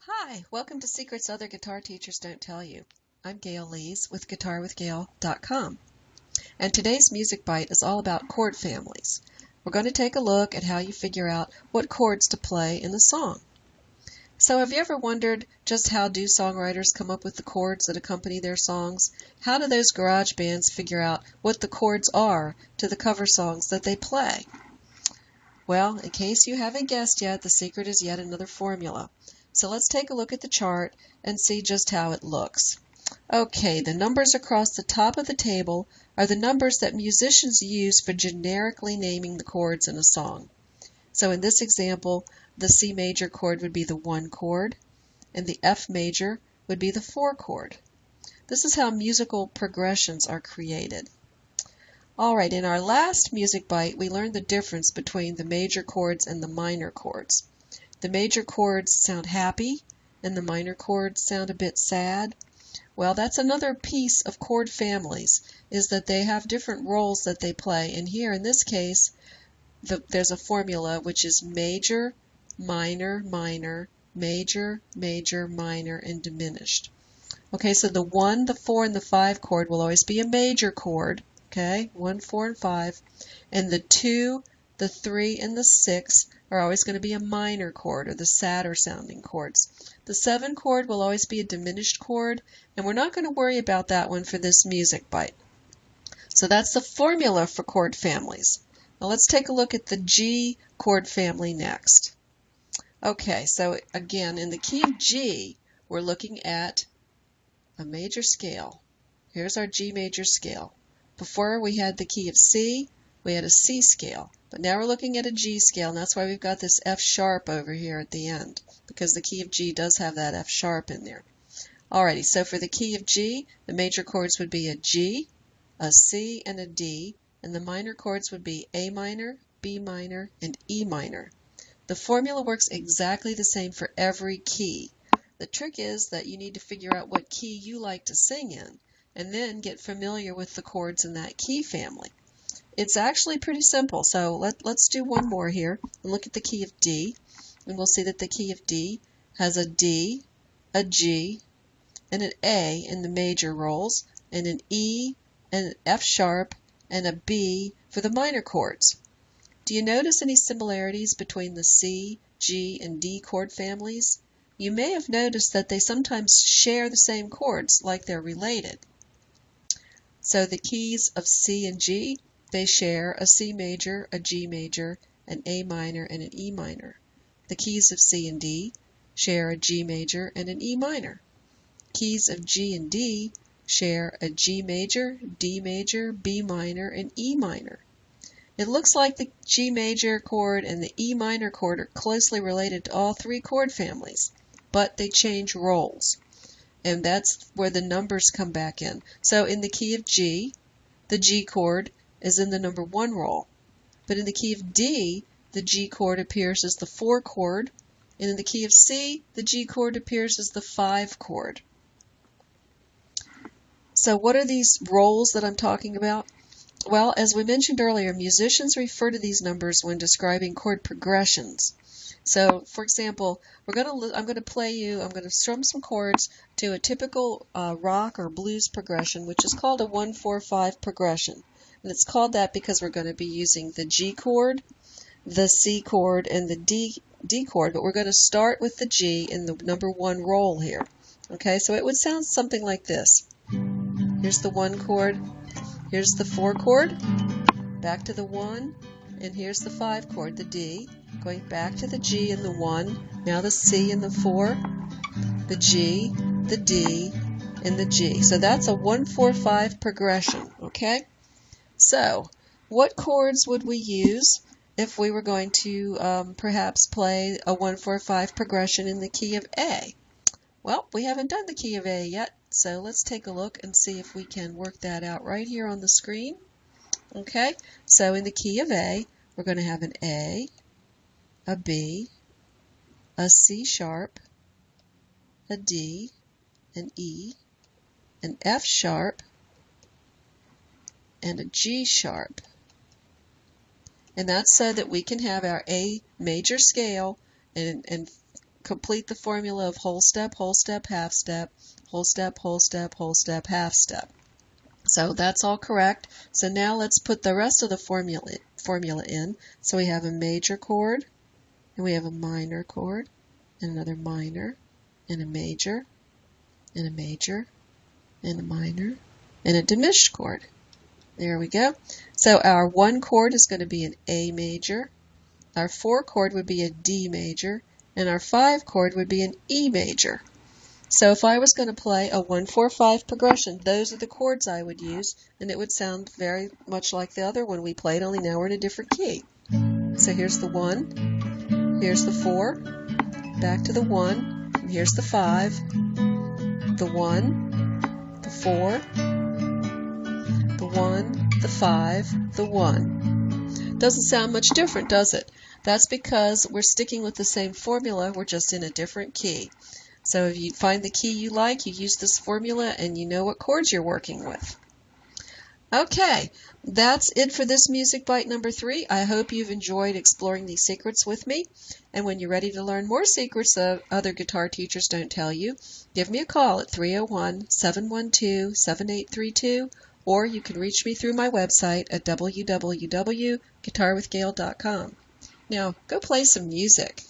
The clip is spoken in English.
Hi, welcome to Secrets Other Guitar Teachers Don't Tell You. I'm Gail Lees with GuitarWithGail.com, and today's Music Bite is all about chord families. We're going to take a look at how you figure out what chords to play in a song. So have you ever wondered just how do songwriters come up with the chords that accompany their songs? How do those garage bands figure out what the chords are to the cover songs that they play? Well, in case you haven't guessed yet, the secret is yet another formula. So let's take a look at the chart and see just how it looks. Okay, the numbers across the top of the table are the numbers that musicians use for generically naming the chords in a song. So in this example, the C major chord would be the 1 chord, and the F major would be the 4 chord. This is how musical progressions are created. All right, in our last music bite, we learned the difference between the major chords and the minor chords. The major chords sound happy, and the minor chords sound a bit sad. Well, that's another piece of chord families, is that they have different roles that they play. And here, in this case, there's a formula which is major, minor, minor, major, major, minor, and diminished. Okay, so the 1, the 4, and the 5 chord will always be a major chord. Okay, 1, 4, and 5. And the 2, the 3, and the 6 are always going to be a minor chord, or the sadder sounding chords. The 7 chord will always be a diminished chord, and we're not going to worry about that one for this music bite. So that's the formula for chord families. Now let's take a look at the G chord family next. Okay, so again, in the key of G, we're looking at a major scale. Here's our G major scale. Before we had the key of C, we had a C scale. But now we're looking at a G scale, and that's why we've got this F sharp over here at the end, because the key of G does have that F sharp in there. Alrighty, so for the key of G, the major chords would be a G, a C, and a D, and the minor chords would be A minor, B minor, and E minor. The formula works exactly the same for every key. The trick is that you need to figure out what key you like to sing in, and then get familiar with the chords in that key family. It's actually pretty simple, so let's do one more here and look at the key of D, and we'll see that the key of D has a D, a G, and an A in the major roles, and an E, and an F sharp, and a B for the minor chords. Do you notice any similarities between the C, G, and D chord families? You may have noticed that they sometimes share the same chords, like they're related. So the keys of C and G, they share a C major, a G major, an A minor, and an E minor. The keys of C and D share a G major and an E minor. Keys of G and D share a G major, D major, B minor, and E minor. It looks like the G major chord and the E minor chord are closely related to all three chord families, but they change roles. And that's where the numbers come back in. So in the key of G, the G chord is in the number 1 role. But in the key of D, the G chord appears as the 4 chord. And in the key of C, the G chord appears as the 5 chord. So what are these roles that I'm talking about? Well, as we mentioned earlier, musicians refer to these numbers when describing chord progressions. So, for example, I'm going to strum some chords to a typical rock or blues progression, which is called a 1-4-5 progression. And it's called that because we're going to be using the G chord, the C chord, and the D chord, but we're going to start with the G in the number 1 roll here. Okay, so it would sound something like this. Here's the 1 chord, here's the 4 chord, back to the 1, and here's the 5 chord, the D, going back to the G and the 1, now the C and the 4, the G, the D, and the G. So that's a 1-4-5 progression, okay? So, what chords would we use if we were going to perhaps play a 1-4-5 progression in the key of A? Well, we haven't done the key of A yet, so let's take a look and see if we can work that out right here on the screen. Okay, so in the key of A, we're going to have an A, a B, a C sharp, a D, an E, an F sharp, and a G sharp. And that's so that we can have our A major scale and complete the formula of whole step, half step, whole step, whole step, whole step, half step. So that's all correct. So now let's put the rest of the formula in. So we have a major chord, and we have a minor chord, and another minor, and a major, and a major, and a minor, and a diminished chord. There we go. So our 1 chord is going to be an A major, our 4 chord would be a D major, and our 5 chord would be an E major. So if I was going to play a 1-4-5 progression, those are the chords I would use, and it would sound very much like the other one we played, only now we're in a different key. So here's the 1, here's the 4, back to the 1, and here's the 5, the 1, the 4, the 1, the 5, the 1. Doesn't sound much different, does it? That's because we're sticking with the same formula, we're just in a different key. So if you find the key you like, you use this formula and you know what chords you're working with. Okay, that's it for this Music Bite number 3. I hope you've enjoyed exploring these secrets with me. And when you're ready to learn more secrets that other guitar teachers don't tell you, give me a call at 301-712-7832, or you can reach me through my website at www.guitarwithgail.com. Now, go play some music.